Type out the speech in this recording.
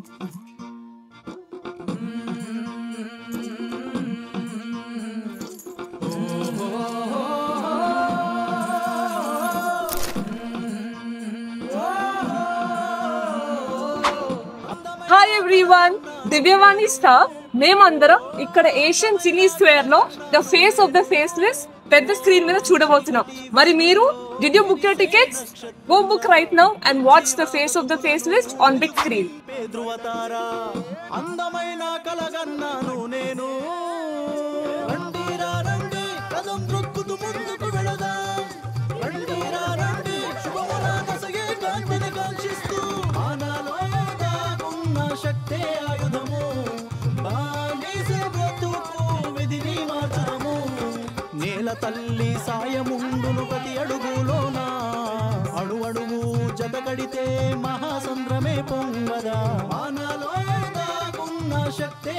Hi everyone, దివ్యవాణి star. మేమందరం ఇక్కడ Asian Cine Square లో the face of the faceless పెద్ద స్క్రీన్ మీద చూడబోతున్నాం. మరి మీరు did you book your tickets? Go book right now and watch the face of the faceless on big screen. అందమైన కలగన్నాను నేను, రండిరా రండి కదం రొక్కుతూ ముందుకు వెళదాం, రండిరా రండి శుభముల కసగే కాంతిని కాంక్షిస్తూ, ఆనాలో దాగున్న శక్తే ఆయుధము, బానిస బ్రతుకు విధిని మార్చడము, నేల తల్లి సాయముండును ప్రతి అడుగులోనా, అడుగు జత కడితే మహాసంద్రమే పొంగదా, ఆనాలో దాగున్న శక్తే